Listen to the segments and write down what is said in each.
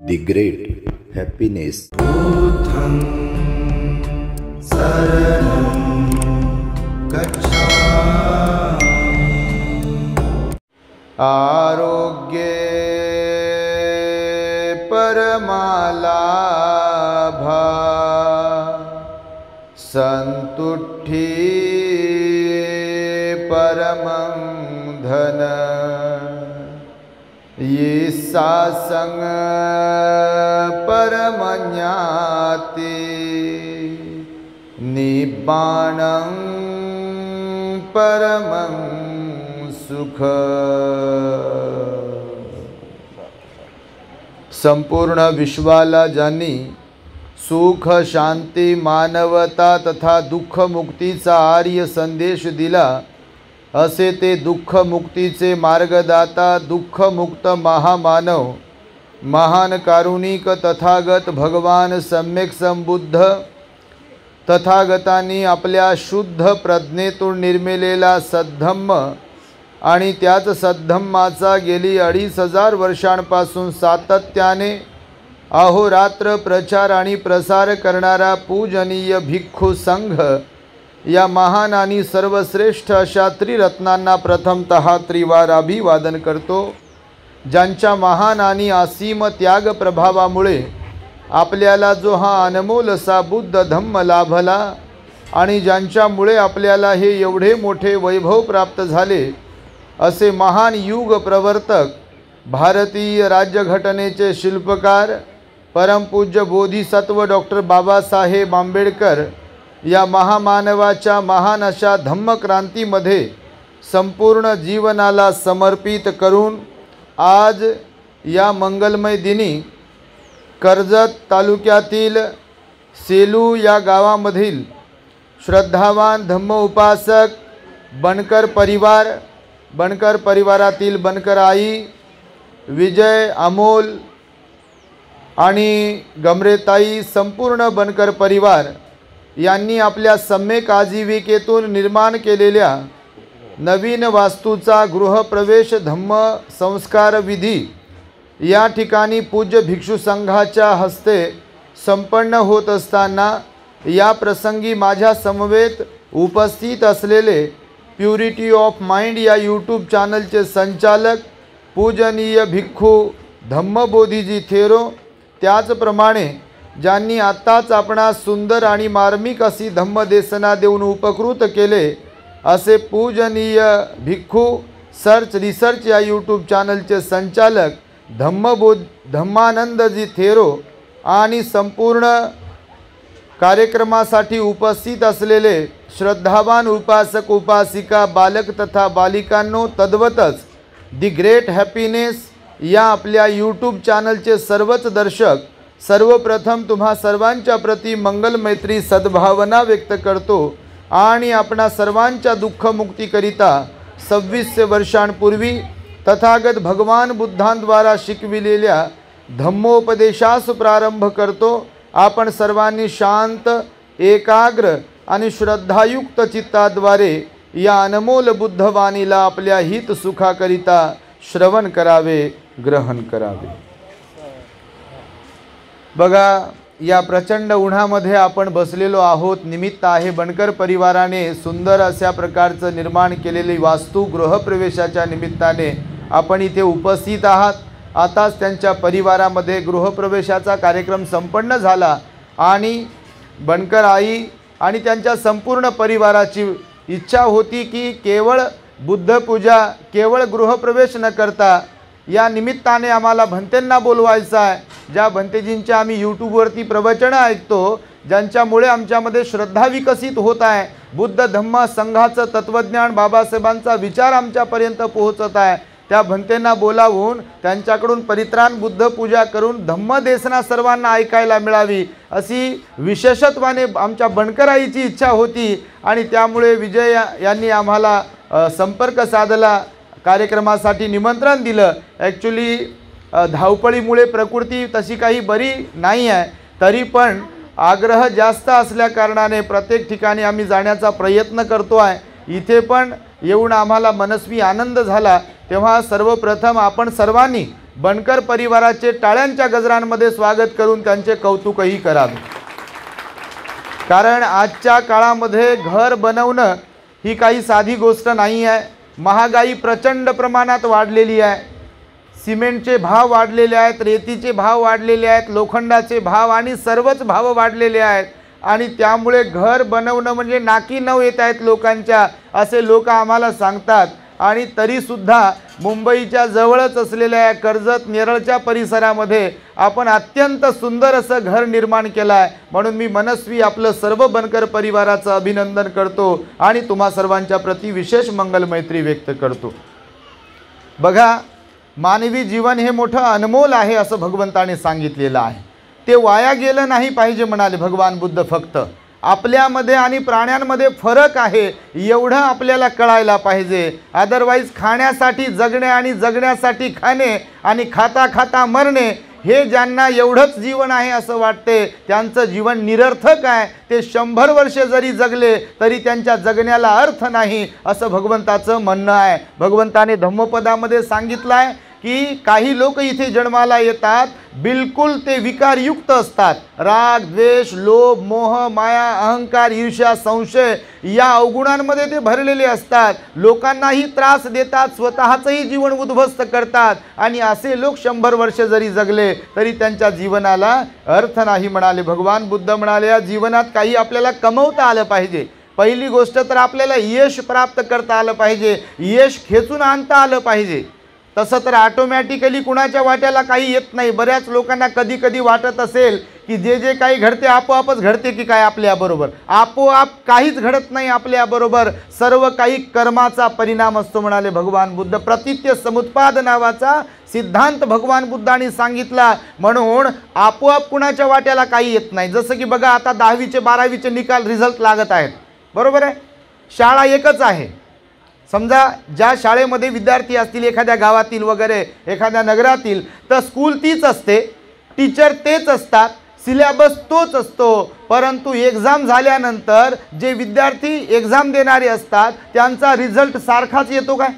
The Great Happiness. बुद्धं शरणं गच्छामि। आरोग्ये परमालाभा संतुष्टि परमं धन ये सासंग परमज्ञाति निब्बाणं परमं सुख। संपूर्ण विश्वाला ज्यांनी सुख शांती मानवता तथा दुःख मुक्तीचा आर्य संदेश दिला, असे ते दुःख मुक्तीचे मार्गदाता दुःखमुक्त महामानव महान कारुणिक तथागत भगवान सम्यक संबुद्ध तथागतांनी आपल्या शुद्ध प्रज्ञेतून निर्मिलेला सद्धम्म आणि त्याच सद्धम्माचा गेली 2500 वर्षांपासून सातत्याने अहोरात्र प्रचार आणि प्रसार करणारा पूजनीय भिक्खू संघ या महान आणि सर्वश्रेष्ठ अशा त्रिरत्नांना प्रथमतः त्रिवार अभिवादन करतो, ज्यांच्या महान आणि असीम त्याग प्रभावामुळे आपल्याला जो हा अनमोल असा बुद्ध धम्म लाभला आणि ज्यांच्यामुळे आपल्याला हे एवढे मोठे वैभव प्राप्त झाले, असे महान युग प्रवर्तक भारतीय राज्यघटनेचे शिल्पकार परमपूज्य बोधिसत्व डॉक्टर बाबासाहेब आंबेडकर या महामानवाच्या महान अशा धम्मक्रांतीमध्ये संपूर्ण जीवनाला समर्पित करून आज या मंगलमय दिनी कर्जत तालुक्यातील सेलू या गावामधील श्रद्धावान धम्म उपासक बनकर परिवारातील बनकर आई, विजय, अमोल आणि गमरेताई संपूर्ण बनकर परिवार यांनी आपल्या सम्यक आजीविकेतून निर्माण केलेल्या नवीन वास्तूचा गृहप्रवेश धम्म संस्कार विधी या ठिकाणी पूज्य भिक्षू संघाच्या हस्ते संपन्न होत असताना या प्रसंगी माझ्या समवेत उपस्थित असलेले प्युरिटी ऑफ माइंड या यूट्यूब चॅनलचे संचालक पूजनीय भिक्खू धम्मबोधीजी थेरो, त्याचप्रमाणे ज्यांनी आत्ताच आपणास सुंदर आणि मार्मिक अशी धम्मदेशना देऊन उपकृत केले असे पूजनीय भिक्खू सर्च रिसर्च या यूट्यूब चॅनलचे संचालक धम्मानंदजी थेरो आणि संपूर्ण कार्यक्रमासाठी उपस्थित असलेले श्रद्धावान उपासक उपासिका बालक तथा बालिकांनो, तद्वतच दी ग्रेट हॅपीनेस या आपल्या यूट्यूब चॅनलचे सर्वच दर्शक, सर्वप्रथम तुम्हा सर्वांच्या प्रती मंगल मैत्री सद्भावना व्यक्त करतो आणि आपणा सर्वांच्या दुःखमुक्तीकरिता 2600 वर्षांपूर्वी तथागत भगवान बुद्धांद्वारा शिकविलेल्या धम्मोपदेशास प्रारंभ करतो। आपण सर्वांनी शांत, एकाग्र आणि श्रद्धायुक्त चित्ताद्वारे या अनमोल बुद्धवाणीला आपल्या हित सुखाकरिता श्रवण करावे, ग्रहण करावे। बघा, या प्रचंड उन्हामध्ये आपण बसलेलो आहोत। निमित्त आहे बनकर परिवाराने सुंदर अशा प्रकारचं निर्माण केलेली वास्तू गृहप्रवेशाच्या निमित्ताने आपण इथे उपस्थित आहात। आताच त्यांच्या परिवारामध्ये गृहप्रवेशाचा कार्यक्रम संपन्न झाला आणि बनकर आई आणि त्यांच्या संपूर्ण परिवाराची इच्छा होती की केवळ बुद्धपूजा, केवळ गृहप्रवेश न करता या निमित्ताने आम्हाला भंतेंना बोलवायचं आहे, ज्या भंतेजींच्या आम्ही यूट्यूबवरती प्रवचनं ऐकतो, ज्यांच्यामुळे आमच्यामध्ये श्रद्धा विकसित होत आहे, बुद्ध धम्म संघाचं तत्त्वज्ञान बाबासाहेबांचा विचार आमच्यापर्यंत पोहोचत आहे, त्या भंतेंना बोलावून त्यांच्याकडून परित्राण बुद्ध पूजा करून धम्मदेशना सर्वांना ऐकायला मिळावी अशी विशेषत्वाने आमच्या बनकराईची इच्छा होती आणि त्यामुळे विजय यांनी आम्हाला संपर्क साधला, कार्यक्रमासाठी निमंत्रण दिलं। ॲक्च्युली धावपळीमुळे प्रकृती तशी काही बरी नाही आहे, तरी पण आग्रह जास्त असल्या कारणाने प्रत्येक ठिकाणी आम्ही जाण्याचा प्रयत्न करतो आहे। इथे पण येऊन आम्हाला मनस्वी आनंद झाला। तेव्हा सर्वप्रथम आपण सर्वांनी बनकर परिवाराचे टाळ्यांच्या गजरांमध्ये स्वागत करून त्यांचे कौतुकही करावे। कारण आजच्या काळामध्ये घर बनवणं ही काही साधी गोष्ट नाही आहे। महागाई प्रचंड प्रमाणात वाढलेली आहे। सिमेंटचे भाव वाढलेले आहेत, रेतीचे भाव वाढलेले आहेत, लोखंडाचे भाव आणि सर्वच भाव वाढलेले आहेत आणि त्यामुळे घर बनवणं म्हणजे नाकी नऊ येत आहेत लोकांच्या, असे लोक आम्हाला सांगतात। आणि तरीसुद्धा मुंबईच्या जवळच असलेल्या कर्जत नेरळच्या परिसरामध्ये आपण अत्यंत सुंदर असं घर निर्माण केलं आहे। म्हणून मी मनस्वी आपलं सर्व बनकर परिवाराचं अभिनंदन करतो आणि तुम्हा सर्वांच्या प्रती विशेष मंगल मैत्री व्यक्त करतो। बघा, मानवी जीवन हे मोठं अनमोल आहे असं भगवंताने सांगितलेलं आहे। ते वाया गेलं नाही पाहिजे म्हणाले भगवान बुद्ध। फक्त आपल्यामध्ये आणि प्राण्यांमध्ये फरक आहे एवढं आपल्याला कळायला पाहिजे। अदरवाईज खाण्यासाठी जगणे आणि जगण्यासाठी खाणे आणि खाता खाता मरणे हे ज्यांना एवढंच जीवन आहे असं वाटते त्यांचं जीवन निरर्थक आहे। ते 100 वर्षे जरी जगले तरी त्यांच्या जगण्याला अर्थ नाही असं भगवंताचं म्हणणं आहे। भगवंताने धम्मपदामध्ये सांगितलं आहे की काही लोक इथे जन्माला येतात, बिलकुल ते विकारयुक्त असतात। राग, द्वेष, लोभ, मोह, माया, अहंकार, ईर्ष्या, संशय या अवगुणांमध्ये ते भरलेले असतात। लोकांनाही त्रास देतात, स्वतःचंही जीवन उद्ध्वस्त करतात आणि असे लोक 100 वर्षे जरी जगले तरी त्यांच्या जीवनाला अर्थ नाही म्हणाले भगवान बुद्ध। म्हणाले या जीवनात काही आपल्याला कमवता आलं पाहिजे। पहिली गोष्ट तर आपल्याला यश प्राप्त करता आलं पाहिजे, यश खेचून आणता आलं पाहिजे। तसं तर ऑटोमॅटिकली कुणाच्या वाट्याला काही येत नाही। बऱ्याच लोकांना कधी कधी वाटत असेल की जे काही घडते आपोआपच घडते की काय आपल्याबरोबर। आपोआप काहीच घडत नाही आपल्याबरोबर, सर्व काही कर्माचा परिणाम असतो म्हणाले भगवान बुद्ध। प्रतित्य समुत्पाद नावाचा सिद्धांत भगवान बुद्धांनी सांगितला। म्हणून आपोआप कुणाच्या वाट्याला काही येत नाही। जसं की बघा, आता 10वीचे 12वीचे निकाल रिझल्ट लागत आहेत, बरोबर आहे। शाळा एकच आहे। समजा ज्या शाळेमध्ये विद्यार्थी असतील एखाद्या गावातील वगैरे एखाद्या नगरातील, तर स्कूल तीच असते, टीचर तेच असतात, सिलेबस तोच असतो। परंतु एक्झाम झाल्यानंतर जे विद्यार्थी एक्झाम देणारे असतात त्यांचा रिझल्ट सारखाच येतो काय?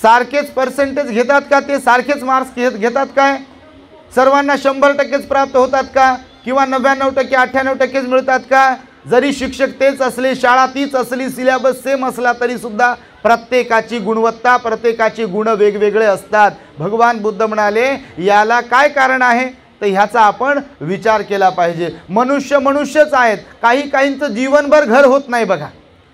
सारखेच पर्सेंटेज घेतात का? ते सारखेच मार्क्स घेतात काय? सर्वांना 100%च प्राप्त होतात का? किंवा 99%, 98%च मिळतात का? जरी शिक्षक तेच असले, शाळा तीच असली, सिलेबस सेम असला तरी सुद्धा प्रत्येकाची गुणवत्ता, प्रत्येकाची गुण वेगवेगळे असतात। भगवान बुद्ध म्हणाले याला काय कारण आहे तर ह्याचा आपण विचार केला पाहिजे। मनुष्य मनुष्यच आहेत, काहींचं जीवनभर घर होत नाही बघा।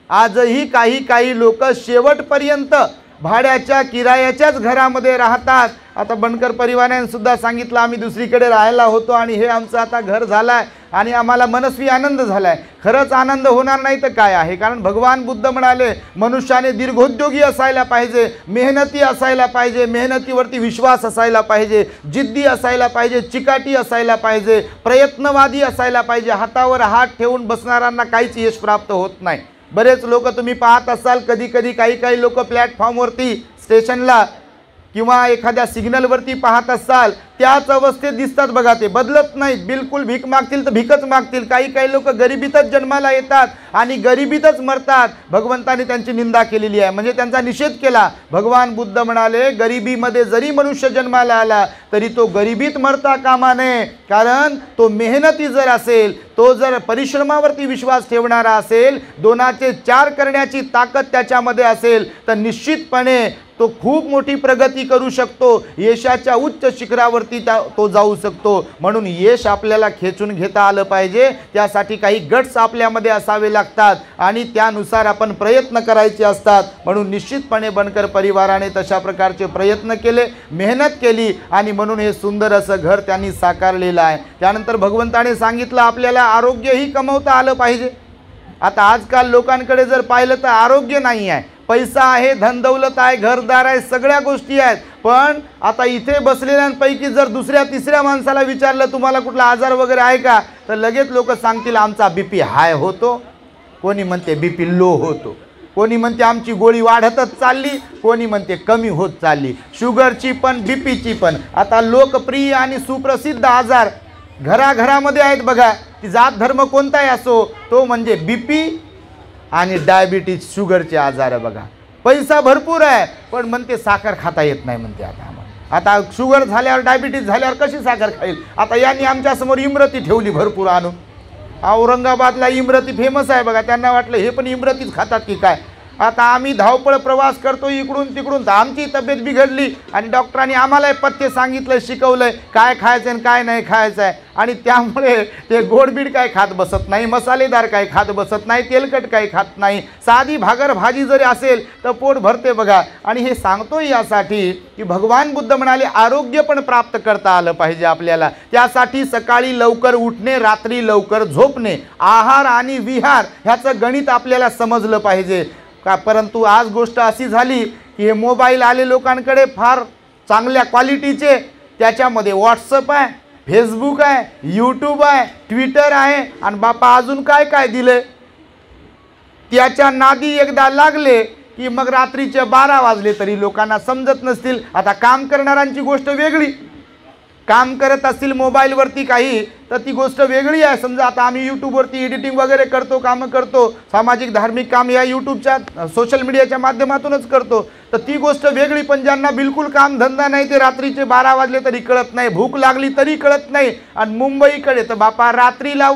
आजही काही लोक शेवटपर्यंत भाड्याच्या किरायाच्याच घरामध्ये राहतात। आता बनकर परिवाराने सुद्धा सांगितलं आम्ही दुसरीकडे राहायला होतो आणि हे आमचं आता घर झालं आहे आणि आम्हाला मनस्वी आनंद झाला आहे। खरंच आनंद होणार नाही तर काय आहे? कारण भगवान बुद्ध म्हणाले मनुष्याने दीर्घोद्योगी असायला पाहिजे, मेहनती असायला पाहिजे, मेहनतीवरती विश्वास असायला पाहिजे, जिद्दी असायला पाहिजे, चिकाटी असायला पाहिजे, प्रयत्नवादी असायला पाहिजे। हातावर हात ठेवून बसणाऱ्यांना काहीच यश प्राप्त होत नाही। बरेच लोक तुम्ही पाहत असाल, कधी काही लोक प्लॅटफॉर्मवरती, स्टेशनला किंवा एखाद्या सिग्नलवरती पाहत असाल त्याच अवस्थेत दिसतात बघा। ते बदलत नाहीत, बिलकुल भीक मागतील तर भीकच मागतील। काही लोक गरिबीतच जन्माला येतात आणि गरिबीतच मरतात। भगवंताने त्यांची निंदा केलेली आहे, म्हणजे त्यांचा निषेध केला। भगवान बुद्ध म्हणाले गरिबीमध्ये जरी मनुष्य जन्माला आला तरी तो गरिबीत मरता कामा नये। कारण तो मेहनती जर असेल, तो जर परिश्रमावरती विश्वास ठेवणारा असेल, 2चे 4 करण्याची ताकद त्याच्यामध्ये असेल तर निश्चितपणे तो खूप मोठी प्रगती करू शकतो, यशाच्या उच्च शिखरावरती तो जाऊ शकतो। म्हणून यश आपल्याला खेचून घेता आलं पाहिजे, त्यासाठी काही गट्स आपल्यामध्ये असावे लागतात आणि त्यानुसार आपण प्रयत्न करायचे असतात। म्हणून निश्चितपणे बनकर परिवाराने तशा प्रकारचे प्रयत्न केले, मेहनत केली आणि म्हणून हे सुंदर असं घर त्यांनी साकारलेलं आहे। त्यानंतर भगवंताने सांगितलं आपल्याला आरोग्यही कमवता आलं पाहिजे। आता आजकाल लोकांकडे जर पाहिलं तर आरोग्य नाही आहे, पैसा आहे, धन दौलत आहे, घरदार आहे, सगळ्या गोष्टी आहेत, पण आता इथे बसलेल्यांपैकी जर दुसऱ्या तिसऱ्या माणसाला विचारलं तुम्हाला कुठला आजार वगैरे आहे का तर लगेच लोक सांगतील आमचा बीपी हाय होतो, कोणी म्हणते बीपी लो होतो, कोणी म्हणते आमची गोळी वाढतच चालली, कोणी म्हणते कमी होत चालली। शुगरची पण बीपीची पण आता लोकप्रिय आणि सुप्रसिद्ध आजार घराघरामध्ये आहेत बघा। की जात धर्म कोणताही असो तो म्हणजे बीपी आणि डायबिटीज, शुगरचे आजार आहे बघा। पैसा भरपूर आहे पण म्हणते साखर खाता येत नाही म्हणते आता आम्हाला। आता शुगर झाल्यावर डायबिटीज झाल्यावर कशी साखर खाईल. आता यांनी आमच्यासमोर इमरती ठेवली भरपूर आणून. औरंगाबादला इमरती फेमस आहे बघा. त्यांना वाटलं हे पण इमरतीच खातात की काय. आता आम्ही धावपळ प्रवास करतो इकडून तिकडून, तर आमची तब्येत बिघडली आणि डॉक्टरांनी आम्हाला पथ्य सांगितलं, शिकवलंय काय खायचं आणि काय नाही खायचं आहे. आणि त्यामुळे ते गोडबीड काय खात बसत नाही, मसालेदार काय खात बसत नाही, तेलकट काय खात नाही, साधी भागर भाजी जरी असेल तर पोट भरते बघा. आणि हे सांगतो यासाठी की भगवान बुद्ध म्हणाले आरोग्य पण प्राप्त करता आलं पाहिजे आपल्याला. त्यासाठी सकाळी लवकर उठणे, रात्री लवकर झोपणे, आहार आणि विहार ह्याचं गणित आपल्याला समजलं पाहिजे का. परंतु आज गोष्ट अशी झाली की हे मोबाईल आले लोकांकडे फार चांगल्या क्वालिटीचे, त्याच्यामध्ये व्हॉट्सअप आहे, फेसबुक आहे, यूट्यूब आहे, ट्विटर आहे आणि बापा अजून काय काय दिलं. त्याच्या नादी एकदा लागले की मग रात्रीचे 12 वाजले तरी लोकांना समजत नसतील. आता काम करणाऱ्यांची गोष्ट वेगळी, काम करत असतील मोबाईलवरती काही तर ती गोष्ट वेगळी आहे. समजा आता आम्ही यूट्यूबवरती एडिटिंग वगैरे करतो, कामं करतो, सामाजिक धार्मिक काम या यूट्यूबच्या सोशल मीडियाच्या माध्यमातूनच करतो, तर ती गोष्ट वेगळी. पण ज्यांना बिलकुल काम धंदा नाही, ते रात्रीचे 12 वाजले तरी कळत नाही, भूक लागली तरी कळत नाही. आणि मुंबईकडे तर बापा रात्रीला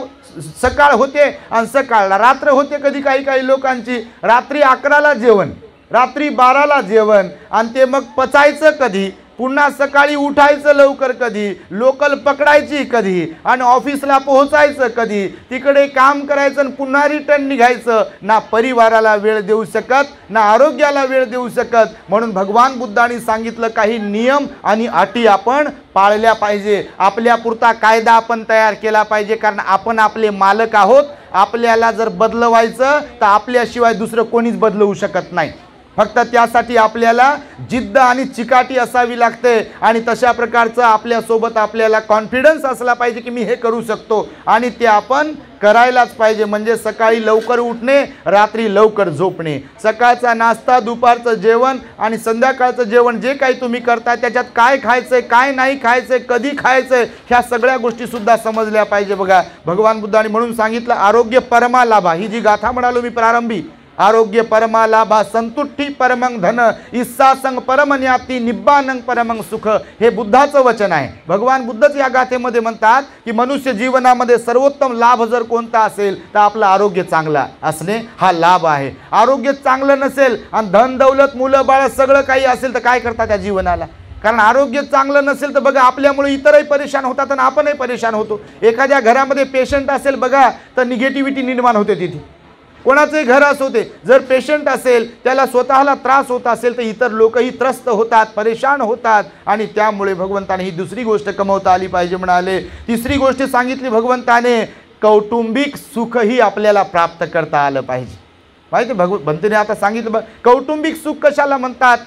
सकाळ होते आणि सकाळला रात्र होते. कधी काही काही लोकांची रात्री 11ला जेवण, रात्री 12ला जेवण आणि ते मग पचायचं कधी, पुन्हा सकाळी उठायचं लवकर कधी, लोकल पकडायची कधी आणि ऑफिसला पोहोचायचं कधी, तिकडे काम करायचं आणि पुन्हा रिटर्न निघायचं. ना परिवाराला वेळ देऊ शकत, ना आरोग्याला वेळ देऊ शकत. म्हणून भगवान बुद्धांनी सांगितलं काही नियम आणि अटी आपण पाळल्या पाहिजे. आपल्यापुरता कायदा आपण तयार केला पाहिजे, कारण आपण आपले मालक आहोत. आपल्याला जर बदलवायचं तर आपल्याशिवाय दुसरं कोणीच बदलवू शकत नाही. फक्त त्यासाठी आपल्याला जिद्द आणि चिकाटी असावी लागते आणि तशा प्रकारचं आपल्यासोबत आपल्याला कॉन्फिडन्स असला पाहिजे की मी हे करू शकतो आणि ते आपण करायलाच पाहिजे. म्हणजे सकाळी लवकर उठणे, रात्री लवकर झोपणे, सकाळचा नाश्ता, दुपारचं जेवण आणि संध्याकाळचं जेवण जे काही तुम्ही करता त्याच्यात काय खायचंय, काय नाही खायचंय, कधी खायचंय, ह्या सगळ्या गोष्टी सुद्धा समजल्या पाहिजे. बघा भगवान बुद्धांनी म्हणून सांगितलं आरोग्य परमा लाभा. ही जी गाथा म्हणालो मी प्रारंभी, आरोग्य परमा लाभा, संतुष्टी परमं धन, इस्सासंग परमन्याती, निब्बानं परमं सुख. हे बुद्धाचं वचन आहे. भगवान बुद्धच या गाथेमध्ये म्हणतात की मनुष्य जीवनामध्ये सर्वोत्तम लाभ जर कोणता असेल तर आपलं आरोग्य चांगला असणे हा लाभ आहे. आरोग्य चांगलं नसेल आणि धन दौलत मुलं बाळ सगळं काही असेल तर काय करतात त्या जीवनाला. कारण आरोग्य चांगलं नसेल तर बघा आपल्यामुळे इतरही परेशान होतात आणि आपणही परेशान होतो. एखाद्या घरामध्ये पेशंट असेल बघा तर निगेटिव्हिटी निर्माण होते तिथे, कोणाचंही घर असो ते. जर पेशंट असेल त्याला स्वतःला त्रास होत असेल तर इतर लोकही त्रस्त होतात, परेशान होतात आणि त्यामुळे भगवंताने ही दुसरी गोष्ट कमवता आली पाहिजे म्हणाले. तिसरी गोष्ट सांगितली भगवंताने कौटुंबिक सुखही आपल्याला प्राप्त करता आलं पाहिजे. माहिती भगवंताने आता सांगितलं कौटुंबिक सुख कशाला म्हणतात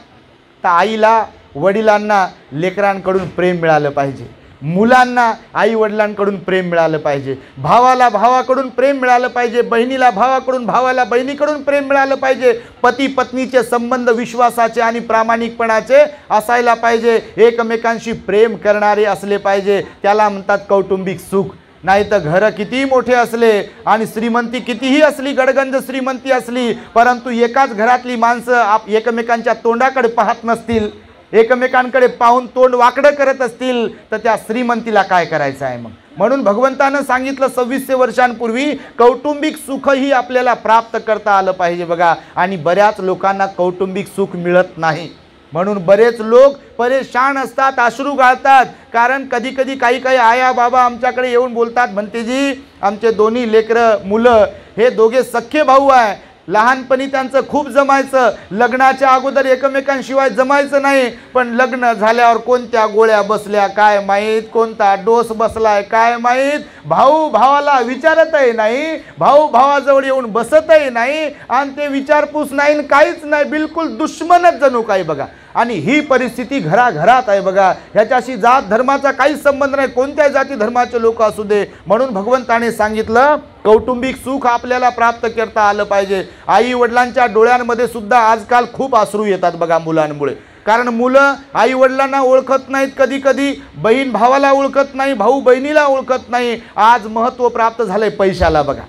तर आईला वडिलांना लेकरांकडून प्रेम मिळालं पाहिजे, मुलांना आई वडिलांकडून प्रेम मिळालं पाहिजे, भावाला भावाकडून प्रेम मिळालं पाहिजे, बहिणीला भावाकडून, भावाला बहिणीकडून प्रेम मिळालं पाहिजे. पती पत्नीचे संबंध विश्वासाचे आणि प्रामाणिकपणाचे असायला पाहिजे. एकमेकांशी प्रेम करणारे असले पाहिजे. त्याला म्हणतात कौटुंबिक सुख. नाही तर घरं कितीही मोठे असले आणि श्रीमंती कितीही असली, गडगंज श्रीमंती असली, परंतु एकाच घरातली माणसं एकमेकांच्या तोंडाकडे पाहत नसतील, एकमेकांकडे पाहून तोंड वाकडं करत असतील तर त्या श्रीमंतीला काय करायचं आहे मग. म्हणून भगवंतानं सांगितलं 2600 वर्षांपूर्वी कौटुंबिक सुखही आपल्याला प्राप्त करता आलं पाहिजे बघा. आणि बऱ्याच लोकांना कौटुंबिक सुख मिळत नाही. म्हणून बरेच लोक परेशान असतात, अश्रू गाळतात. कारण कधी कधी काही काही आया बाबा आमच्याकडे येऊन बोलतात, म्हणते जी आमचे दोन्ही लेकरं मुलं हे दोघे सख्खे भाऊ आहे, लहानपणी त्यांचं खूप जमायचं, लग्नाच्या अगोदर एकमेकांशिवाय जमायचं नाही, पण लग्न झाल्यावर कोणत्या गोळ्या बसल्या काय माहीत, कोणता डोस बसलाय काय माहीत, भाऊ भावाला विचारतही नाही, भाऊ भावाजवळ येऊन बसतही नाही आणि ते विचारपूस नाही, काहीच नाही, बिलकुल दुश्मनच जणू काही बघा. आणि ही परिस्थिती घराघरात आहे बघा. ह्याच्याशी जात धर्माचा काहीच संबंध नाही, कोणत्या जाती धर्माचे लोक असू दे. म्हणून भगवंताने सांगितलं कौटुंबिक सुख आपल्याला प्राप्त करता आलं पाहिजे. आई वडिलांच्या डोळ्यांमध्ये सुद्धा आजकाल खूप अश्रू येतात बघा मुलांमुळे. कारण मुलं आई वडिलांना ओळखत नाहीत, कधी कधी बहीण भावाला ओळखत नाही, भाऊ बहिणीला ओळखत नाही. आज महत्त्व प्राप्त झालंय पैशाला बघा.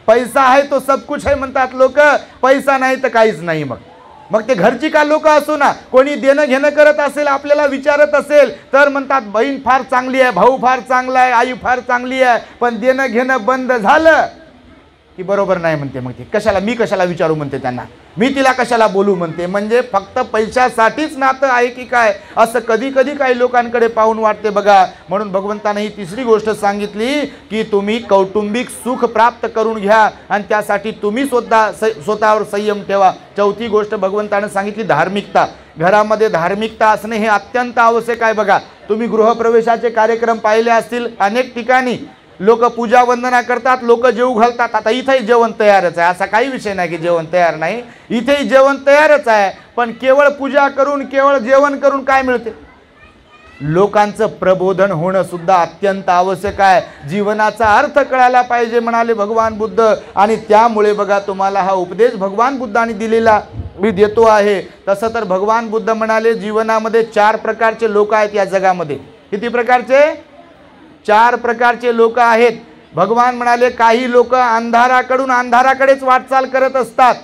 पैसा आहे तो सब कुछ आहे म्हणतात लोक, पैसा नाही तर काहीच नाही. मग मग ते घरची का लोक असो ना, कोणी देणं घेणं करत असेल, आपल्याला विचारत असेल तर म्हणतात बहीण फार चांगली आहे, भाऊ फार चांगला आहे, आई फार चांगली आहे, पण देणं घेणं बंद झालं की बरोबर नाही म्हणते. मग ते मी कशाला विचारू म्हणते त्यांना, मी तिला कशाला बोलू म्हणते. म्हणजे फक्त पैशासाठीच नातं आहे की काय, असं कधी कधी काही लोकांकडे पाहून वाटते बघा. म्हणून भगवंताने ही तिसरी गोष्ट सांगितली की तुम्ही कौटुंबिक सुख प्राप्त करून घ्या आणि त्यासाठी तुम्ही स्वतःवर संयम ठेवा. चौथी गोष्ट भगवंताने सांगितली धार्मिकता. घरामध्ये धार्मिकता असणे हे अत्यंत आवश्यक आहे. बघा, तुम्ही गृहप्रवेशाचे कार्यक्रम पाहिले असतील, अनेक ठिकाणी लोक पूजा वंदना करतात, लोक जेवू घालतात. आता इथेही जेवण तयारच आहे, असा काही विषय नाही की जेवण तयार नाही, इथेही जेवण तयारच आहे. पण केवळ पूजा करून, केवळ जेवण करून काय मिळते? लोकांचं प्रबोधन होणं सुद्धा अत्यंत आवश्यक आहे. जीवनाचा अर्थ कळायला पाहिजे म्हणाले भगवान बुद्ध. आणि त्यामुळे बघा, तुम्हाला हा उपदेश भगवान बुद्धांनी दिलेला मी देतो आहे. तसं तर भगवान बुद्ध म्हणाले जीवनामध्ये 4 प्रकारचे लोक आहेत या जगामध्ये. किती प्रकारचे? 4 प्रकारचे लोक आहेत. भगवान म्हणाले काही लोक अंधाराकडून अंधाराकडेच वाटचाल करत असतात.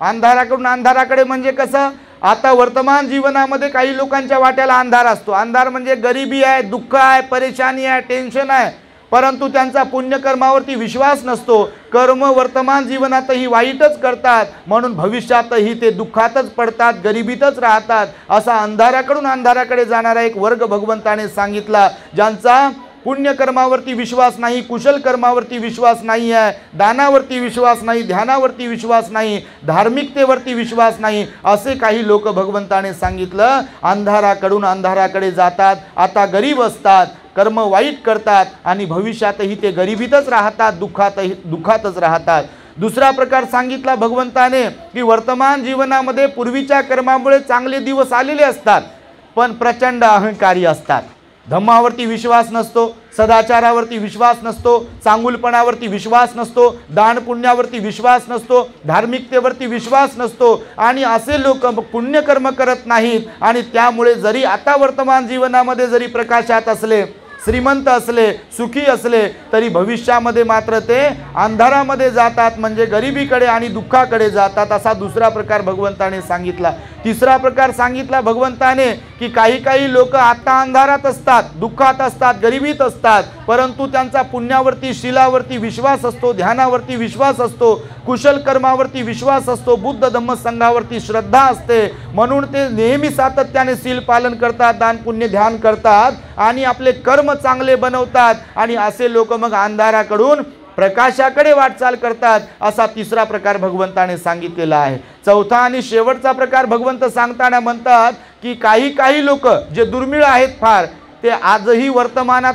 अंधाराकडून अंधाराकडे म्हणजे कसं? आता वर्तमान जीवनामध्ये काही लोकांच्या वाट्याला अंधार असतो. अंधार म्हणजे गरिबी आहे, दुःख आहे, परेशानी आहे, टेन्शन आहे, परंतु त्यांचा पुण्यकर्मावरती विश्वास नसतो. कर्म वर्तमान जीवनातही वाईटच करतात, म्हणून भविष्यातही ते दुःखातच पडतात, गरिबीतच राहतात. असा अंधाराकडून अंधाराकडे जाणारा एक वर्ग भगवंताने सांगितला, ज्यांचा पुण्यकर्मावरती विश्वास नाही, कुशल कर्मावरती विश्वास नाही आहे, दानावरती विश्वास नाही, ध्यानावरती विश्वास नाही, धार्मिकतेवरती विश्वास नाही, असे काही लोक भगवंताने सांगितलं अंधाराकडून अंधाराकडे जातात. आता गरीब असतात, कर्म वाईट करतात आणि भविष्यातही ते गरिबीतच राहतात, दुःखातच राहतात. दुसरा प्रकार सांगितला भगवंताने की वर्तमान जीवनामध्ये पूर्वीच्या कर्मामुळे चांगले दिवस आलेले असतात, पण प्रचंड अहंकारी असतात. धम्मावरती विश्वास नसतो, सदाचारावरती विश्वास नसतो, चांगुलपणावरती विश्वास नसतो, दान पुण्यावरती विश्वास नसतो, धार्मिकतेवरती विश्वास नसतो. आणि असे लोक पुण्यकर्म करत नाहीत आणि त्यामुळे जरी आता वर्तमान जीवनामध्ये जरी प्रकाशात असले, श्रीमंत असले, सुखी असले, तरी भविष्यामध्ये मात्र ते अंधारामध्ये जातात, म्हणजे गरिबीकडे आणि दुःखाकडे जातात. असा दुसरा प्रकार भगवंताने सांगितला. तिसरा प्रकार सांगितला भगवंताने की काही लोक आता अंधारात असतात, दुःखात असतात, गरिबीत असतात, परंतु त्यांचा पुण्यावरती, शीलावरती विश्वास असतो, ध्यानावरती विश्वास असतो, कुशल कर्मावरती विश्वास असतो, बुद्ध धम्म संघावरती श्रद्धा असते, म्हणून ते नेहमी सातत्याने शील पालन करतात, दान पुण्य ध्यान करतात आणि आपले कर्म चांगले बनवतात. आणि असे लोक मग अंधाराकडून प्रकाशाकडे वाटचाल करतात. असा तिसरा प्रकार भगवंताने सांगितलेला आहे. चौथा आणि शेवटचा प्रकार भगवंत सांगताना म्हणतात की काही लोक जे दुर्मिळ आहेत फार, ते आजही वर्तमानात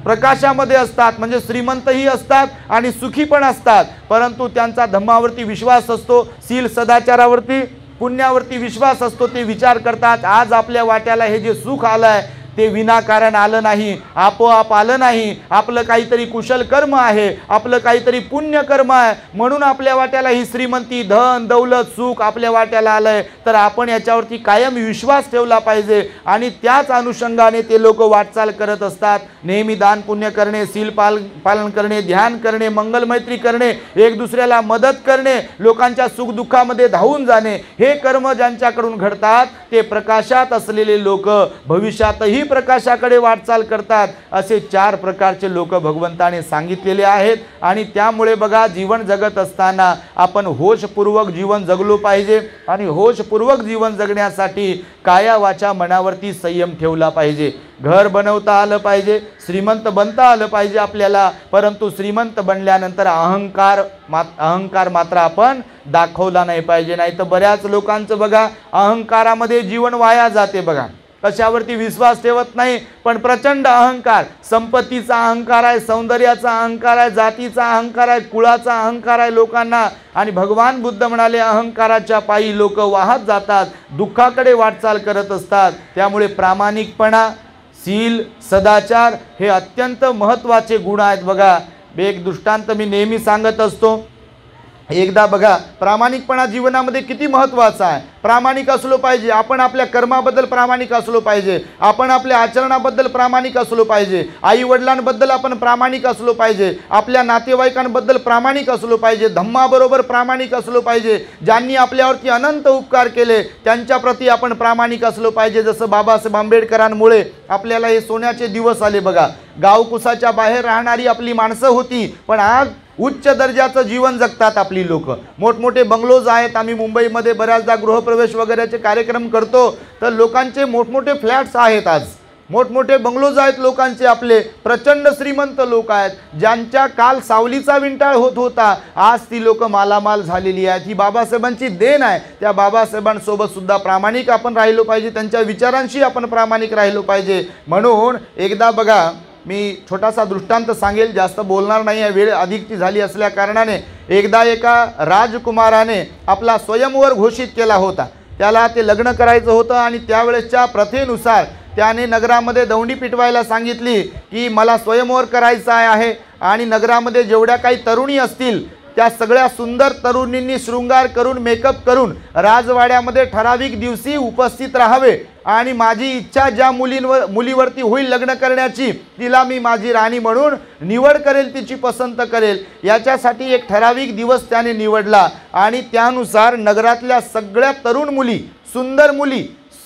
प्रकाशामध्ये असतात, म्हणजे श्रीमंतही असतात आणि सुखी पण असतात, परंतु त्यांचा धम्मावरती विश्वास असतो, शील सदाचारावरती पुण्यावरती विश्वास असतो. ते विचार करतात आज आपल्या वाट्याला हे जे सुख आलं आहे ते विनाकारण आलं नाही, आपोआप आलं नाही, आपलं काहीतरी कुशल कर्म आहे, आपलं काहीतरी पुण्य कर्म आहे, म्हणून आपल्या वाट्याला ही श्रीमंती, धन दौलत, सुख आपल्या वाट्याला आलंय. तर आपण याच्यावरती कायम विश्वास ठेवला पाहिजे. आणि त्याच अनुषंगाने ते लोक वाटचाल करत असतात. नेहमी दान पुण्य करणे, शील पालन करणे, ध्यान करणे, मंगलमैत्री करणे, एक दुसऱ्याला मदत करणे, लोकांच्या सुखदुःखामध्ये धावून जाणे, हे कर्म ज्यांच्याकडून घडतात ते प्रकाशात असलेले लोक भविष्यातही प्रकाशाकडे वाटचाल करतात. असे 4 प्रकारचे लोक भगवंताने सांगितलेले आहेत. आणि त्यामुळे बघा, जीवन जगत असताना आपण होशपूर्वक जीवन जगलो पाहिजे. आणि होशपूर्वक जीवन जगण्यासाठी काया वाचा मनावरती संयम ठेवला पाहिजे. घर बनवता आलं पाहिजे, श्रीमंत बनता आलं पाहिजे आपल्याला, परंतु श्रीमंत बनल्यानंतर अहंकार मात्र आपण दाखवला नाही पाहिजे. नाही तर बऱ्याच लोकांचं बघा अहंकारामध्ये जीवन वाया जाते. बघा, कशावरती विश्वास ठेवत नाही, पण प्रचंड अहंकार, संपत्तीचा अहंकार आहे, सौंदर्याचा अहंकार आहे, जातीचा अहंकार आहे, कुळाचा अहंकार आहे लोकांना. आणि भगवान बुद्ध म्हणाले अहंकाराच्या पायी लोक वाहत जातात, दुःखाकडे वाटचाल करत असतात. त्यामुळे प्रामाणिकपणा, शील, सदाचार हे अत्यंत महत्त्वाचे गुण आहेत. बघा, एक दृष्टांत मी नेहमी सांगत असतो. एकदा बघा, प्रामाणिकपणा जीवनामध्ये किती महत्त्वाचा आहे. प्रामाणिक असलो पाहिजे आपण, आपल्या कर्माबद्दल प्रामाणिक असलो पाहिजे आपण, आपल्या आचरणाबद्दल प्रामाणिक असलो पाहिजे, आई वडिलांबद्दल आपण प्रामाणिक असलो पाहिजे, आपल्या नातेवाईकांबद्दल प्रामाणिक असलो पाहिजे, धम्माबरोबर प्रामाणिक असलो पाहिजे, ज्यांनी आपल्यावरती अनंत उपकार केले त्यांच्याप्रती आपण प्रामाणिक असलो पाहिजे. जसं बाबासाहेब आंबेडकरांमुळे आपल्याला हे सोन्याचे दिवस आले बघा. गावकुसाच्या बाहेर राहणारी आपली माणसं होती, पण आज उच्च दर्जाचं जीवन जगतात आपली लोक. मोठमोठे बंगलोज आहेत. आम्ही मुंबईमध्ये बऱ्याचदा गृहप्रवेश वगैरेचे कार्यक्रम करतो, तर लोकांचे मोठमोठे फ्लॅट्स आहेत, आज मोठमोठे बंगलोज आहेत लोकांचे. आपले प्रचंड श्रीमंत लोक आहेत, ज्यांच्या काल सावलीचा विंटाळ होत होता, आज ती लोक मालामाल झालेली आहेत. ही बाबासाहेबांची देण आहे. त्या बाबासाहेबांसोबत सुद्धा प्रामाणिक आपण राहिलो पाहिजे, त्यांच्या विचारांशी आपण प्रामाणिक राहिलो पाहिजे. म्हणून एकदा बघा, मी छोटासा दृष्टांत सांगेल, जास्त बोलणार नाही आहे, वेळ अधिकची झाली असल्या कारणाने. एकदा एका राजकुमाराने आपला स्वयंवर घोषित केला होता. त्याला ते लग्न करायचं होतं आणि त्यावेळेसच्या प्रथेनुसार त्याने नगरामध्ये दौंडी पिटवायला सांगितली की मला स्वयंवर करायचं आहे आणि नगरामध्ये जेवढ्या काही तरुणी असतील त्या सगळ्या सुंदर तरुणींनी शृंगार करून, मेकअप करून राजवाड्यामध्ये ठराविक दिवशी उपस्थित राहावे आणि माझी इच्छा ज्या मुलीवरती होईल लग्न करण्याची, तिला मी माझी राणी म्हणून निवड करेल, तिची पसंत करेल. याच्यासाठी एक ठराविक दिवस त्याने निवडला आणि त्यानुसार नगरातल्या सगळ्या तरुण मुली, सुंदर मुली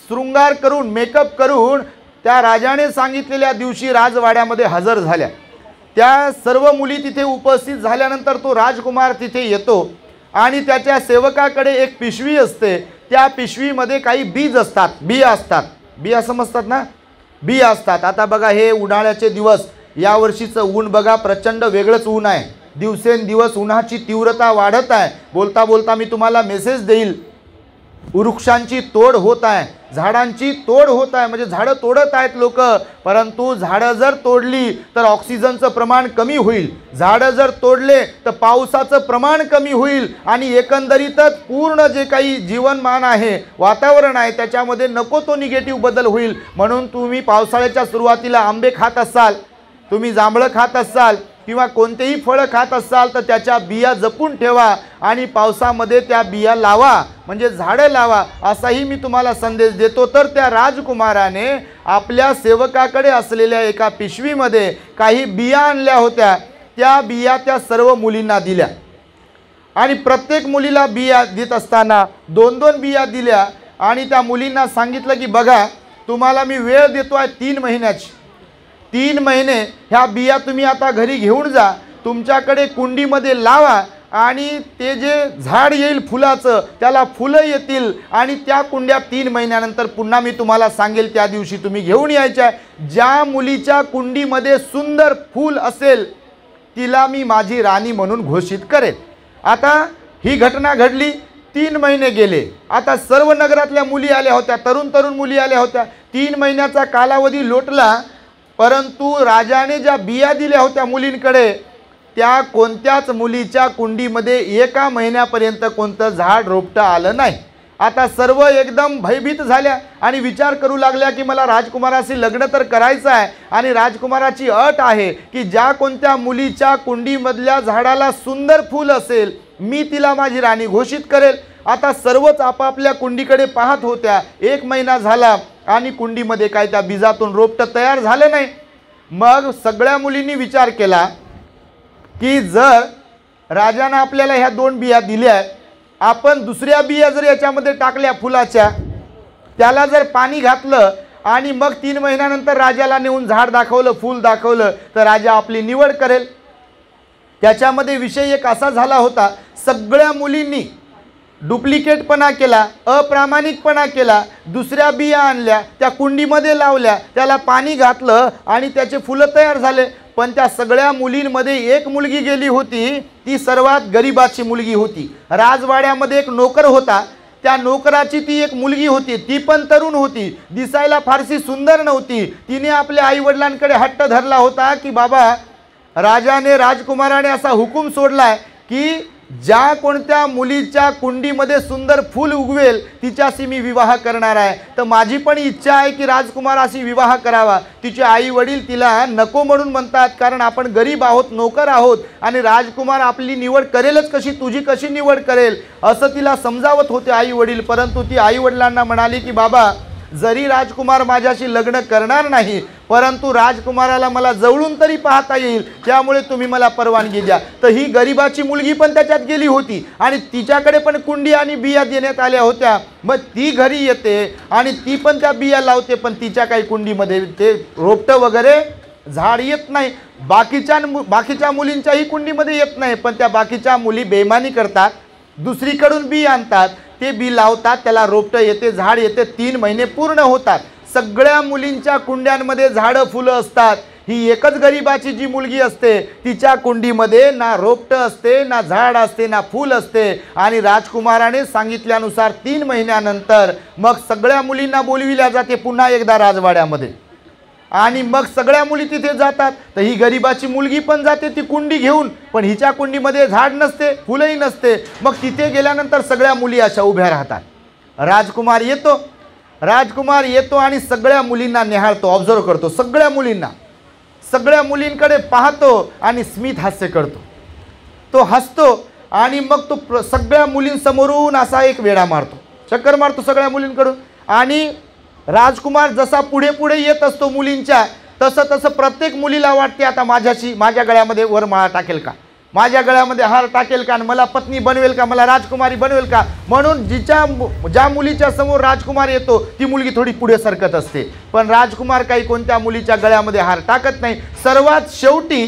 शृंगार करून, मेकअप करून त्या राजाने सांगितलेल्या दिवशी राजवाड्यामध्ये हजर झाल्या. त्या सर्व मुली तिथे उपस्थित झाल्यानंतर तो राजकुमार तिथे येतो आणि त्याच्या सेवकाकडे एक पिशवी असते. त्या पिशवीमध्ये काही बीज असतात, बिया असतात. बिया समजतात ना, बिया असतात. आता बघा, हे उन्हाळ्याचे दिवस, यावर्षीचं ऊन बघा, प्रचंड वेगळंच ऊन आहे. दिवसेंदिवस उन्हाची तीव्रता वाढत आहे. बोलता बोलता मी तुम्हाला मेसेज देईल, वृक्षांची तोड होत आहे, झाडांची तोड होत आहे, म्हणजे झाडं तोडत आहेत लोक. परंतु झाडं जर तोडली तर ऑक्सिजनचं प्रमाण कमी होईल, झाडं जर तोडले तर पावसाचं प्रमाण कमी होईल आणि एकंदरीतच पूर्ण जे काही जीवनमान आहे, वातावरण आहे, त्याच्यामध्ये नको तो निगेटिव्ह बदल होईल. म्हणून तुम्ही पावसाळ्याच्या सुरुवातीला आंबे खात असाल, तुम्ही जांभळं खात असाल किंवा कोणतेही फळं खात असाल तर त्याच्या बिया जपून ठेवा आणि पावसामध्ये त्या बिया लावा, म्हणजे झाडं लावा, असाही मी तुम्हाला संदेश देतो. तर त्या राजकुमाराने आपल्या सेवकाकडे असलेल्या एका पिशवीमध्ये काही बिया आणल्या होत्या. त्या बिया त्या सर्व मुलींना दिल्या आणि प्रत्येक मुलीला बिया देत असताना 2-2 बिया दिल्या आणि त्या मुलींना सांगितलं की बघा, तुम्हाला मी वेळ देतो आहे 3 महिन्याची. 3 महिने ह्या बिया तुम्ही आता घरी घेऊन जा, तुमच्याकडे कुंडीमध्ये लावा आणि ते जे झाड येईल फुलाचं, त्याला फुलं येतील आणि त्या कुंड्या 3 महिन्यानंतर पुन्हा मी तुम्हाला सांगेल, त्या दिवशी तुम्ही घेऊन यायच्या. ज्या मुलीच्या कुंडीमध्ये सुंदर फूल असेल तिला मी माझी राणी म्हणून घोषित करेल. आता ही घटना घडली, 3 महिने गेले. आता सर्व नगरातल्या मुली आल्या होत्या, तरुण मुली आल्या होत्या. 3 महिन्याचा कालावधी लोटला, परंतु राजाने ज्या बिया दिल्या होत्या मुलींकडे, त्या कोणत्याच मुलीच्या कुंडीमध्ये 1 महिन्यापर्यंत कोणतं झाड रोपटं आलं नाही. आता सर्व एकदम भयभीत झाल्या आणि विचार करू लागल्या की मला राजकुमाराशी लग्न तर करायचं आहे आणि राजकुमाराची अट आहे की ज्या कोणत्या मुलीच्या कुंडीमधल्या झाडाला सुंदर फूल असेल, मी तिला माझी राणी घोषित करेल. आता सर्वच आपापल्या कुंडीकडे पाहत होत्या. 1 महिना झाला आणि कुंडीमध्ये काय त्या बीजातून रोपटं तयार झालं नाही. मग सगळ्या मुलींनी विचार केला की जर राजाने आपल्याला ह्या 2 बिया दिल्या, आपण दुसऱ्या बिया जर याच्यामध्ये टाकल्या फुलाच्या, त्याला जर पाणी घातलं आणि मग 3 महिन्यानंतर राजाला नेऊन झाड दाखवलं, फूल दाखवलं, तर राजा आपली निवड करेल. त्याच्यामध्ये विषय एक असा झाला होता, सगळ्या मुलींनी डुप्लिकेटपणा केला, अप्रामाणिकपणा केला. दुसऱ्या बिया आणल्या, त्या कुंडीमध्ये लावल्या, त्याला पाणी घातलं आणि त्याचे फुलं तयार झाले. पण त्या सगळ्या मुलींमध्ये एक मुलगी गेली होती, ती सर्वात गरिबाची मुलगी होती. राजवाड्यामध्ये एक नोकर होता, त्या नोकराची ती एक मुलगी होती, ती पण तरुण होती, दिसायला फारशी सुंदर नव्हती. तिने आपल्या आईवडिलांकडे हट्ट धरला होता की बाबा, राजाने, राजकुमाराने असा हुकूम सोडलाय की ज्या कोणत्या मुलीच्या कुंडीमध्ये सुंदर फूल उगवेल तिच्याशी मी विवाह करणार आहे. तर माझी पण इच्छा आहे की राजकुमाराशी विवाह करावा. तिचे आई वडील तिला नको म्हणून म्हणतात, कारण आपण गरीब आहोत, नोकर आहोत आणि राजकुमार आपली निवड करेलच कशी, तुझी कशी निवड करेल असं तिला समजावत होते आई वडील. परंतु ती आई वडिलांना म्हणाली की बाबा, जरी राजकुमार माझ्याशी लग्न करणार नाही, परंतु राजकुमाराला मला जवळून तरी पाहता येईल, त्यामुळे तुम्ही मला परवानगी द्या. तर ही गरिबाची मुलगी पण त्याच्यात गेली होती आणि तिच्याकडे पण कुंडी आणि बिया देण्यात आल्या होत्या. मग ती घरी येते आणि ती पण त्या बिया लावते, पण तिच्या काही कुंडीमध्ये ते रोपटं वगैरे झाड येत नाही. बाकीच्या मुलींच्याही कुंडीमध्ये येत नाही, पण त्या बाकीच्या मुली बेईमानी करतात, दुसरीकडून बी आणतात, ते बी लावतात, त्याला रोपटं येते, झाड येते. 3 महिने पूर्ण होतात, सगळ्या मुलींच्या कुंड्यांमध्ये झाडं फुलं असतात. ही एकच गरिबाची जी मुलगी असते तिच्या कुंडीमध्ये ना रोपटं असते, ना झाड असते, ना फूल असते. आणि राजकुमाराने सांगितल्यानुसार 3 महिन्यानंतर मग सगळ्या मुलींना बोलविल्या जाते पुन्हा एकदा राजवाड्यामध्ये. आणि मग सगळ्या मुली तिथे जातात. तर ही गरिबाची मुलगी पण जाते ती कुंडी घेऊन, पण हिच्या कुंडीमध्ये झाड नसते, फुलंही नसते. मग तिथे गेल्यानंतर सगळ्या मुली अशा उभ्या राहतात. राजकुमार येतो आणि सगळ्या मुलींना निहाळतो, ऑब्झर्व करतो, सगळ्या मुलींकडे पाहतो आणि स्मित हास्य करतो. तो हसतो आणि मग तो सगळ्या मुलींसमोरून असा एक वेढा मारतो, चक्कर मारतो सगळ्या मुलींकडून. आणि राजकुमार जसा पुढे पुढे येत असतो मुलींच्या, तसं प्रत्येक मुलीला वाटते आता माझ्या गळ्यामध्ये वरमाळा टाकेल का, माझ्या गळ्यामध्ये हार टाकेल का, मला पत्नी बनवेल का, मला राजकुमारी बनवेल का. म्हणून ज्या मुलीच्या समोर राजकुमार येतो ती मुलगी थोडी पुढे सरकत असते, पण राजकुमार काही कोणत्या मुलीच्या गळ्यामध्ये हार टाकत नाही. सर्वात शेवटी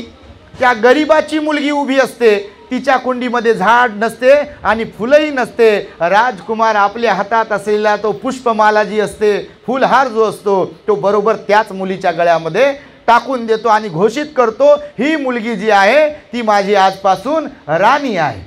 त्या गरिबाची मुलगी उभी असते, तिच्या कुंडीमध्ये झाड नसते आणि फुलंही नसते. राजकुमार आपल्या हातात असलेला तो पुष्पमाला जी असते, फुलहार जो असतो, तो बरोबर त्याच मुलीच्या गळ्यामध्ये टाकून देतो आणि घोषित करतो, ही मुलगी जी आहे ती माझी आजपासून राणी आहे.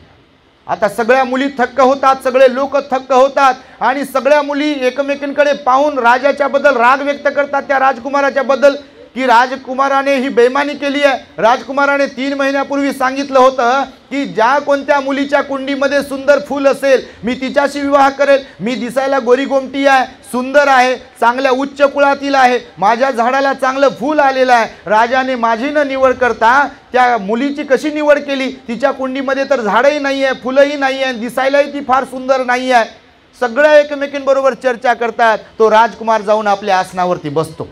आता सगळ्या मुली थक्क होतात, सगळे लोक थक्क होतात आणि सगळ्या मुली एकमेकींकडे पाहून राजाच्याबद्दल राग व्यक्त करतात, त्या राजकुमाराच्याबद्दल, की राजकुमाराने ही बेईमानी केली आहे. राजकुमाराने 3 महिन्यापूर्वी सांगितलं होतं की ज्या कोणत्या मुलीच्या कुंडीमध्ये सुंदर फूल असेल मी तिच्याशी विवाह करेल. मी दिसायला गोरीगोमटी आहे, सुंदर आहे, चांगल्या उच्च कुळातील आहे, माझ्या झाडाला चांगलं फूल आलेलं आहे. राजाने माझी न निवड करता त्या मुलीची कशी निवड केली? तिच्या कुंडीमध्ये तर झाडंही नाही आहे, फुलंही नाही आहे, दिसायलाही ती फार सुंदर नाही आहे. सगळ्या एकमेकींबरोबर चर्चा करतात. तो राजकुमार जाऊन आपल्या आसनावरती बसतो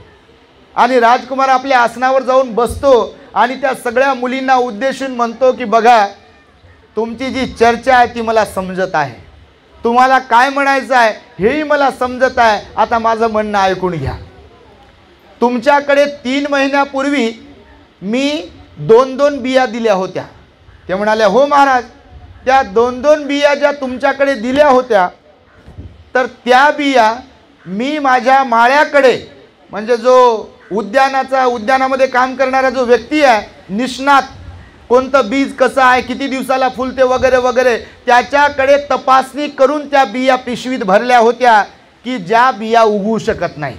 आणि राजकुमार आपल्या आसनावर जाऊन बसतो आणि त्या सगळ्या मुलींना उद्देशून म्हणतो की बघा, तुमची जी चर्चा आहे ती मला समजत आहे, तुम्हाला काय म्हणायचं आहे हेही मला समजत आहे. आता माझं म्हणणं ऐकून घ्या. तुमच्याकडे 3 महिन्यापूर्वी मी 2-2 बिया दिल्या होत्या. ते म्हणाले, हो महाराज, त्या 2-2 बिया ज्या तुमच्याकडे दिल्या होत्या, तर त्या बिया मी माझ्या माळ्याकडे, म्हणजे जो उद्यानामध्ये काम करणारा जो व्यक्ती आहे, निष्णात, कोणतं बीज कसं आहे, किती दिवसाला फुलते वगैरे वगैरे, त्याच्याकडे तपासणी करून त्या बिया पिशवीत भरल्या होत्या की ज्या बिया उगवू शकत नाही.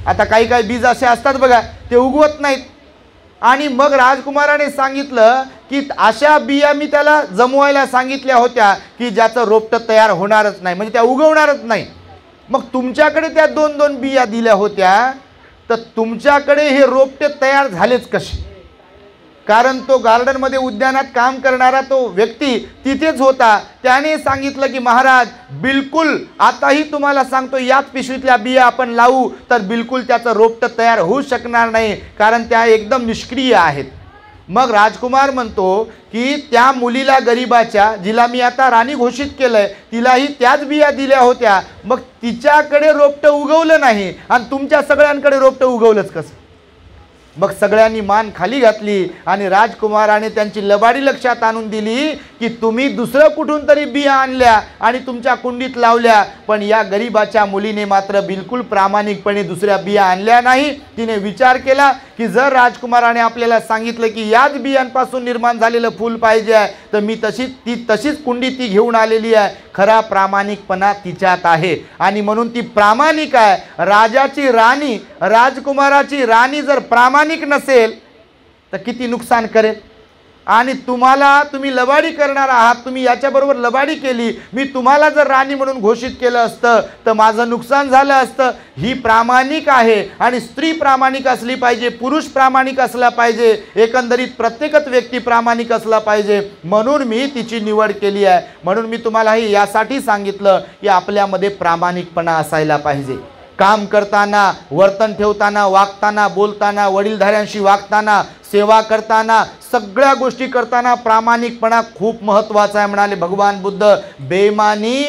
आता काही बीज असे असतात बघा, ते उगवत नाहीत. आणि मग राजकुमाराने सांगितलं की अशा बिया मी त्याला जमवायला सांगितल्या होत्या की ज्याचं रोपटं तयार होणारच नाही, म्हणजे त्या उगवणारच नाही. मग तुमच्याकडे त्या 2-2 बिया दिल्या होत्या, तर तुमच्याकडे हे रोपटे तयार झालेच कसे? कारण तो गार्डनमध्ये उद्यानात काम करणारा तो व्यक्ती तिथेच होता. त्याने सांगितलं की महाराज, बिलकुल आताही तुम्हाला सांगतो, याच पिशवीतल्या बिया आपण लावू तर बिलकुल त्याचं रोपटं तयार होऊ शकणार नाही, कारण त्या एकदम निष्क्रिय आहेत. मग राजकुमार म्हणतो की त्या मुलीला, गरिबाच्या, जिला मी आता राणी घोषित केलंय, तिलाही त्याच बिया दिल्या होत्या. मग तिच्याकडे रोपटं उगवलं नाही आणि तुमच्या सगळ्यांकडे रोपटं उगवलंच कसं? मग सगळ्यांनी मान खाली घातली आणि राजकुमाराने त्यांची लबाडी लक्षात आणून दिली की तुम्ही दुसरं कुठून तरी बिया आणल्या आणि तुमच्या कुंडीत लावल्या, पण या गरिबाच्या मुलीने मात्र बिलकुल प्रामाणिकपणे दुसऱ्या बिया आणल्या नाही. तिने विचार केला की जर राजकुमाराने आपल्याला सांगितलं की याच बियांपासून निर्माण झालेलं फूल पाहिजे आहे, तर मी तशीच कुंडी ती घेऊन आलेली आहे. खरा प्रामाणिकपणा तिच्यात आहे आणि म्हणून ती प्रामाणिक आहे. राजाची राणी, राजकुमाराची राणी जर प्रामाणिक नसेल तर किती नुकसान करेल? आणि तुम्ही लबाडी करणार आहात, तुम्ही याच्याबरोबर लबाडी केली, मी तुम्हाला जर राणी म्हणून घोषित केलं असतं तर माझं नुकसान झालं असतं. ही प्रामाणिक आहे आणि स्त्री प्रामाणिक असली पाहिजे, पुरुष प्रामाणिक असला पाहिजे, एकंदरीत प्रत्येकच व्यक्ती प्रामाणिक असला पाहिजे, म्हणून मी तिची निवड केली आहे. म्हणून मी तुम्हाला हे यासाठी सांगितलं की आपल्यामध्ये प्रामाणिकपणा असायला पाहिजे. काम करताना, वर्तन ठेवताना, वागताना, बोलताना, वडीलधाऱ्यांशी वागताना, सेवा करताना, सगळ्या गोष्टी करताना प्रामाणिकपणा खूप महत्त्वाचा आहे. म्हणाले भगवान बुद्ध, बेईमानी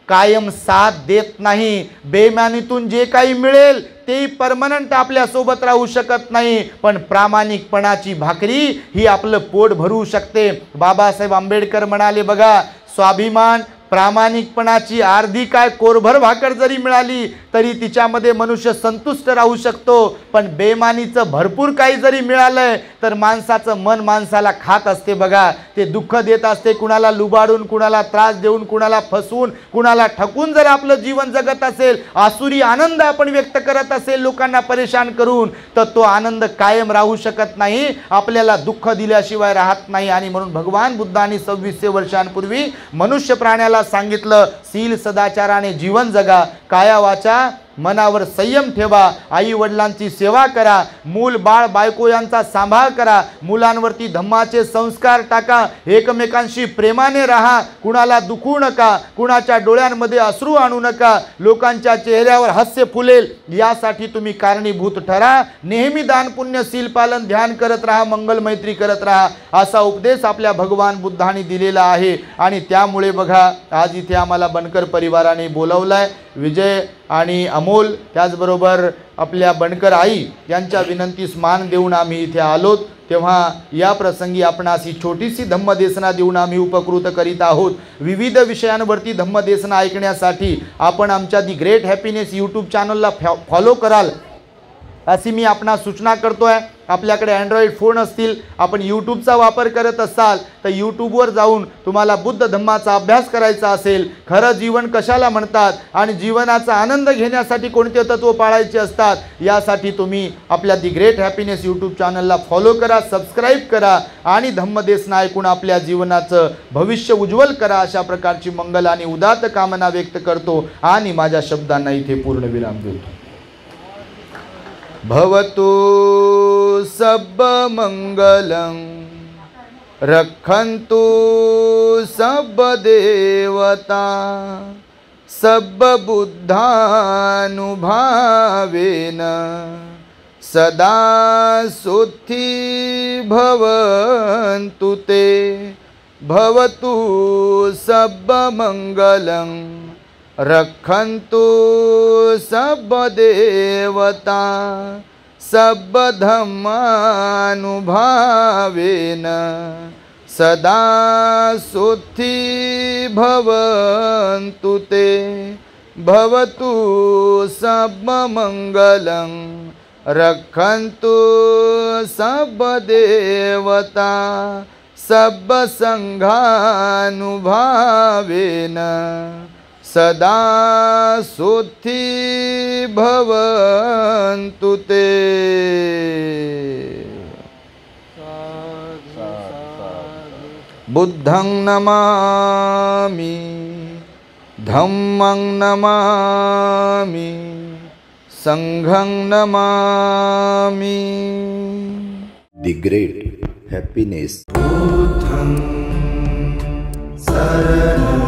कायम साथ देत नाही. बेईमानीतून जे काही मिळेल ते परमनंट आपल्या सोबत राहू शकत नाही, पण प्रामाणिकपणाची भाकरी ही आपलं पोट भरू शकते. बाबासाहेब आंबेडकर म्हणाले बघा, स्वाभिमान प्रामाणिकपणाची अर्धी काय कोरभर भाकर जरी मिळाली तरी तिच्यामध्ये मनुष्य संतुष्ट राहू शकतो, पण बेईमानीचं भरपूर काही जरी मिळालंय तर माणसाचं मन माणसाला खात असते बघा. ते दुःख देत असते, कुणाला लुबाडून, कुणाला त्रास देऊन, कुणाला फसवून, कुणाला ठकून जर आपलं जीवन जगत असेल, आसुरी आनंद आपण व्यक्त करत असेल लोकांना परेशान करून, तर तो आनंद कायम राहू शकत नाही, आपल्याला दुःख दिल्याशिवाय राहत नाही. आणि म्हणून भगवान बुद्धांनी 2600 वर्षांपूर्वी मनुष्य प्राण्याला सांगितलं, शील सदाचाराने जीवन जगा, काया वाचा मनावर संयम ठेवा, आई वडिलांची सेवा करा, मूल बाळ बायको यांचा सांभाळ करा, मुलांवरती धम्माचे संस्कार टाका, एकमेकांशी प्रेमाने राहा, कुणाला दुखवू नका, कुणाच्या डोळ्यांमध्ये अश्रू आणू नका, लोकांच्या चेहऱ्यावर हास्य फुलेल यासाठी तुम्ही कारणीभूत ठरा. नेहमी दान पुण्य शील पालन ध्यान करत राहा, मंगल मैत्री करत राहा, असा उपदेश आपल्या भगवान बुद्धांनी दिलेला आहे. आणि त्यामुळे बघा, आज इथे आम्हाला बनकर परिवाराने बोलावलाय. विजय आणि अमोल, त्याचबरोबर आपल्या बनकर आई यांच्या विनंतीस मान देऊन आम्ही इथे आलोत. तेव्हा या प्रसंगी आपणास ही छोटीशी धम्मदेशना देऊन आम्ही उपकृत करीत आहोत. विविध विषयांवरती धम्मदेशना ऐकण्यासाठी आपण आमच्या दी ग्रेट हॅपीनेस यूट्यूब चॅनलला फॉलो कराल अशी मी आपणास सूचना करतोय. आपल्याकडे अँड्रॉइड फोन असतील, आपण यूट्यूबचा वापर करत असाल तर यूट्यूबवर जाऊन तुम्हाला बुद्ध धम्माचा अभ्यास करायचा असेल, खरं जीवन कशाला म्हणतात आणि जीवनाचा आनंद घेण्यासाठी कोणते तत्व पाळायचे असतात, यासाठी तुम्ही आपल्या दी ग्रेट हॅपीनेस यूट्यूब चॅनलला फॉलो करा, सबस्क्राईब करा आणि धम्मदेशना ऐकून आपल्या जीवनाचं भविष्य उज्ज्वल करा. अशा प्रकारची मंगल आणि उदात्त कामना व्यक्त करतो आणि माझ्या शब्दांना इथे पूर्ण विराम देतो. भवतु सब मंगलं रक्षन्तु सब देवता सब बुद्धानुभावेन सदा सुखी भवन्तु ते. भवतु सब मंगलं रक्षन्तु सब देवता सब धम्मानुभावेन सदा सुखी भवन्तु ते. भवतु सब मंगलं रक्षन्तु सब देवता सब संघानुभावेन सदा सुखी भवन्तु ते. बुद्धं नमामि, धम्मं नमामि, संघं नमामि. The Great Happiness. बुद्धं शरणं